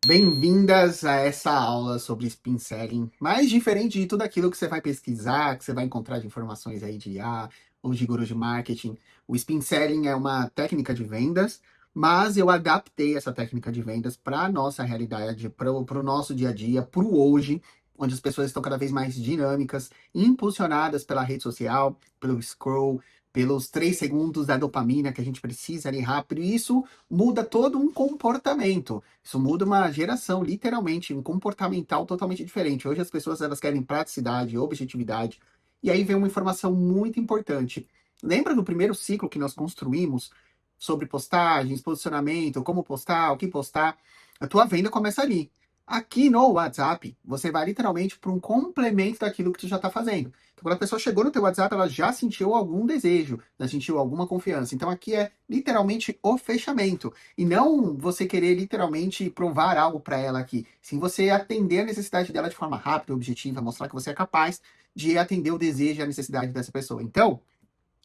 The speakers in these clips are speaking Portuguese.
Bem-vindas a essa aula sobre spin selling, mais diferente de tudo aquilo que você vai pesquisar, que você vai encontrar de informações aí de IA ou de gurus de marketing. O spin selling é uma técnica de vendas, mas eu adaptei essa técnica de vendas para a nossa realidade, para o nosso dia a dia, para o hoje, onde as pessoas estão cada vez mais dinâmicas, impulsionadas pela rede social, pelo scroll, pelos 3 segundos da dopamina que a gente precisa ali rápido, e isso muda todo um comportamento. Isso muda uma geração, literalmente, um comportamental totalmente diferente. Hoje as pessoas elas querem praticidade, objetividade. E aí vem uma informação muito importante. Lembra do primeiro ciclo que nós construímos sobre postagens, posicionamento, como postar, o que postar? A tua venda começa ali. Aqui no WhatsApp, você vai literalmente para um complemento daquilo que tu já está fazendo. Então, quando a pessoa chegou no teu WhatsApp, ela já sentiu algum desejo, já sentiu alguma confiança. Então, aqui é literalmente o fechamento. E não você querer literalmente provar algo para ela aqui. Sim, você atender a necessidade dela de forma rápida, objetiva, mostrar que você é capaz de atender o desejo e a necessidade dessa pessoa. Então,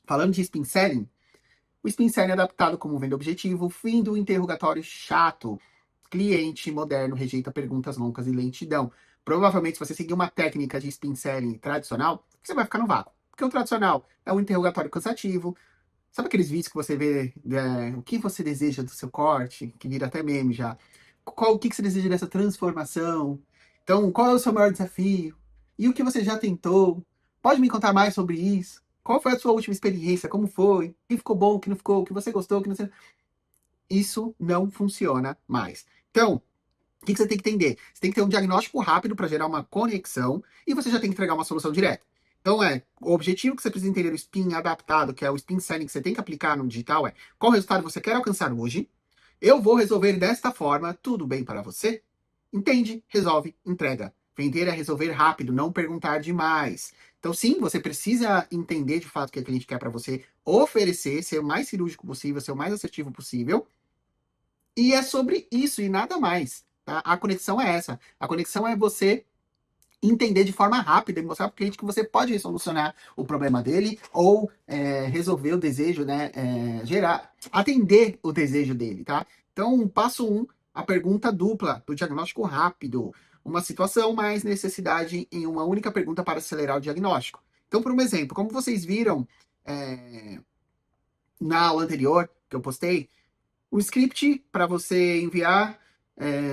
falando de spin selling, o spin selling é adaptado como venda objetivo, fim do interrogatório chato. Cliente moderno rejeita perguntas longas e lentidão. Provavelmente, se você seguir uma técnica de spin selling tradicional, você vai ficar no vácuo. Porque o tradicional é um interrogatório cansativo. Sabe aqueles vídeos que você vê, o que você deseja do seu corte, que vira até meme já? O que você deseja dessa transformação? Então, qual é o seu maior desafio? E o que você já tentou? Pode me contar mais sobre isso? Qual foi a sua última experiência? Como foi? O que ficou bom, o que não ficou? O que você gostou, o que não... Isso não funciona mais. Então, o que você tem que entender? Você tem que ter um diagnóstico rápido para gerar uma conexão e você já tem que entregar uma solução direta. Então, o objetivo que você precisa entender o spin adaptado, que é o spin selling que você tem que aplicar no digital, é qual resultado você quer alcançar hoje. Eu vou resolver desta forma, tudo bem para você? Entende, resolve, entrega. Vender é resolver rápido, não perguntar demais. Então, sim, você precisa entender de fato o que a cliente quer para você oferecer, ser o mais cirúrgico possível, ser o mais assertivo possível. E é sobre isso e nada mais. Tá? A conexão é essa. A conexão é você entender de forma rápida e mostrar para o cliente que você pode solucionar o problema dele ou resolver o desejo, né? Gerar, atender o desejo dele, tá? Então, passo um, a pergunta dupla do diagnóstico rápido. Uma situação mais necessidade em uma única pergunta para acelerar o diagnóstico. Então, por um exemplo, como vocês viram na aula anterior que eu postei, o script para você enviar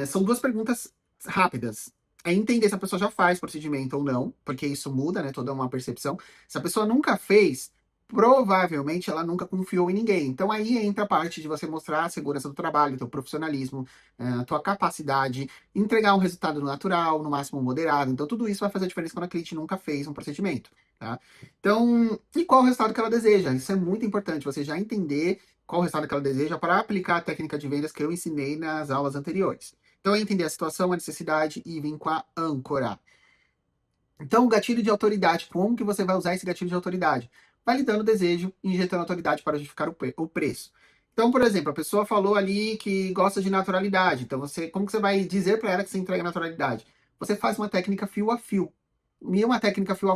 são 2 perguntas rápidas. É entender se a pessoa já faz procedimento ou não, porque isso muda, né? Toda uma percepção. Se a pessoa nunca fez, provavelmente ela nunca confiou em ninguém. Então aí entra a parte de você mostrar a segurança do trabalho, teu profissionalismo, a tua capacidade, entregar um resultado natural, no máximo moderado. Então tudo isso vai fazer diferença quando a cliente nunca fez um procedimento, tá? Então, e qual o resultado que ela deseja? Isso é muito importante, você já entender qual o resultado que ela deseja para aplicar a técnica de vendas que eu ensinei nas aulas anteriores. Então, é entender a situação, a necessidade e vir com a âncora. Então, o gatilho de autoridade, como que você vai usar esse gatilho de autoridade? Validando o desejo e injetando autoridade para justificar o preço. Então, por exemplo, a pessoa falou ali que gosta de naturalidade. Então, como que você vai dizer para ela que você entrega naturalidade? Você faz uma técnica fio a fio. E uma técnica fio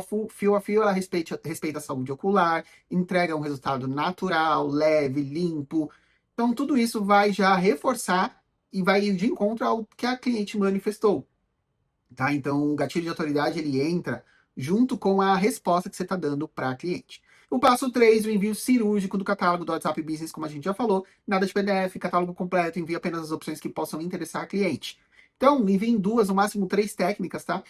a fio, ela respeita a saúde ocular, entrega um resultado natural, leve, limpo. Então, tudo isso vai já reforçar e vai ir de encontro ao que a cliente manifestou. Tá? Então, o gatilho de autoridade ele entra junto com a resposta que você está dando para a cliente. O passo 3, o envio cirúrgico do catálogo do WhatsApp Business, como a gente já falou, nada de PDF, catálogo completo, envia apenas as opções que possam interessar a cliente. Então, envie em 2, no máximo 3 técnicas, tá?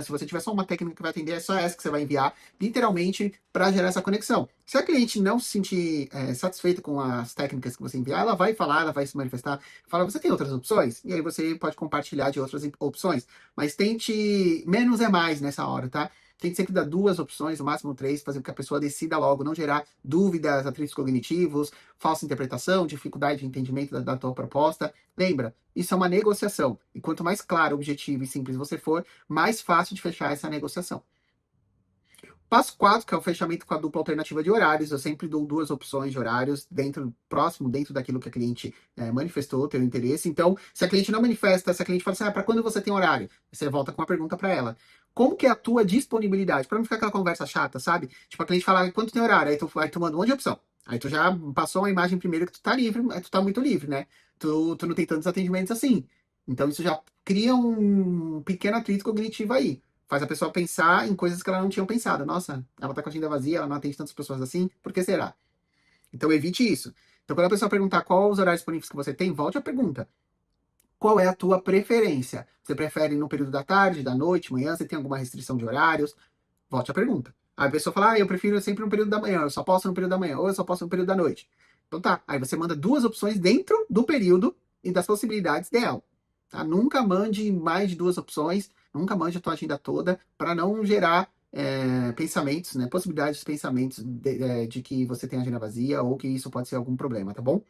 Se você tiver só uma técnica que vai atender, é só essa que você vai enviar, literalmente, para gerar essa conexão. Se a cliente não se sentir satisfeita com as técnicas que você enviar, ela vai falar, ela vai se manifestar, fala, você tem outras opções? E aí você pode compartilhar de outras opções. Mas tente, menos é mais nessa hora, tá? Tente sempre dar 2 opções, no máximo 3, fazer com que a pessoa decida logo, não gerar dúvidas, atritos cognitivos, falsa interpretação, dificuldade de entendimento da tua proposta. Lembra, isso é uma negociação. E quanto mais claro, objetivo e simples você for, mais fácil de fechar essa negociação. Passo 4, que é o fechamento com a dupla alternativa de horários. Eu sempre dou 2 opções de horários próximo dentro daquilo que a cliente manifestou, ter interesse. Então, se a cliente não manifesta, se a cliente fala assim, para quando você tem horário? Você volta com uma pergunta para ela. Como que é a tua disponibilidade? Para não ficar aquela conversa chata, sabe? Tipo, a cliente fala, quanto tem horário? Aí tu manda um monte de opção. Aí tu já passou uma imagem primeiro que tu tá livre, tu tá muito livre, né? Tu não tem tantos atendimentos assim. Então isso já cria um pequeno atrito cognitivo aí. Faz a pessoa pensar em coisas que ela não tinha pensado. Nossa, ela tá com a agenda vazia, ela não atende tantas pessoas assim, por que será? Então evite isso. Então quando a pessoa perguntar qual os horários disponíveis que você tem, volte a pergunta. Qual é a tua preferência? Você prefere no período da tarde, da noite, manhã? Você tem alguma restrição de horários? Volte a pergunta. Aí a pessoa fala, eu prefiro sempre no período da manhã, eu só posso no período da manhã, ou eu só posso no período da noite. Então tá, aí você manda duas opções dentro do período e das possibilidades dela. Tá? Nunca mande mais de duas opções, nunca mande a tua agenda toda, para não gerar pensamentos, né, possibilidades de pensamentos de que você tem agenda vazia ou que isso pode ser algum problema, tá bom?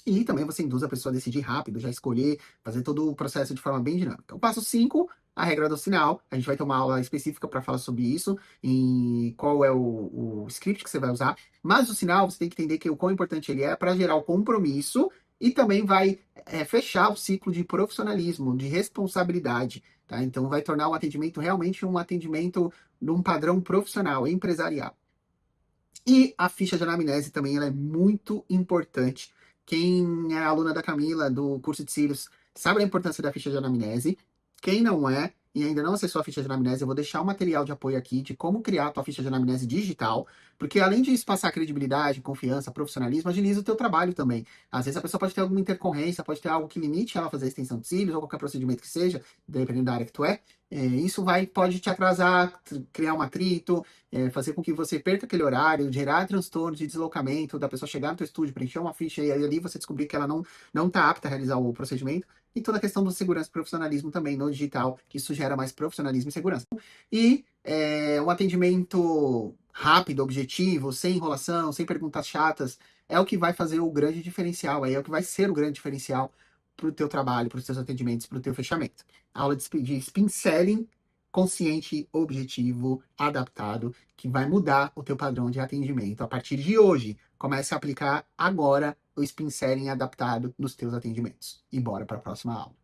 E também você induz a pessoa a decidir rápido, já escolher, fazer todo o processo de forma bem dinâmica. O passo 5, a regra do sinal. A gente vai ter uma aula específica para falar sobre isso, e qual é o script que você vai usar. Mas o sinal, você tem que entender que o quão importante ele é para gerar o compromisso e também vai fechar o ciclo de profissionalismo, de responsabilidade. Tá? Então vai tornar o atendimento realmente um atendimento num padrão profissional, empresarial. E a ficha de anamnese também ela é muito importante. Quem é aluna da Camila, do curso de Cílios, sabe a importância da ficha de anamnese. Quem não é e ainda não acessou a ficha de anamnese, eu vou deixar um material de apoio aqui de como criar a tua ficha de anamnese digital, porque além de isso passar credibilidade, confiança, profissionalismo, agiliza o teu trabalho também. Às vezes a pessoa pode ter alguma intercorrência, pode ter algo que limite ela a fazer a extensão de cílios ou qualquer procedimento que seja, dependendo da área que tu é. Isso pode te atrasar, criar um atrito, fazer com que você perca aquele horário, gerar transtorno de deslocamento, da pessoa chegar no teu estúdio, preencher uma ficha e ali você descobrir que ela não está apta a realizar o procedimento. E toda a questão do segurança e profissionalismo também no digital, que isso gera mais profissionalismo e segurança. E um atendimento rápido, objetivo, sem enrolação, sem perguntas chatas, é o que vai fazer o grande diferencial, aí é o que vai ser o grande diferencial para o teu trabalho, para os teus atendimentos, para o teu fechamento. Aula de spin selling consciente, objetivo, adaptado, que vai mudar o teu padrão de atendimento a partir de hoje. Comece a aplicar agora o Spin Selling adaptado nos teus atendimentos. E bora para a próxima aula.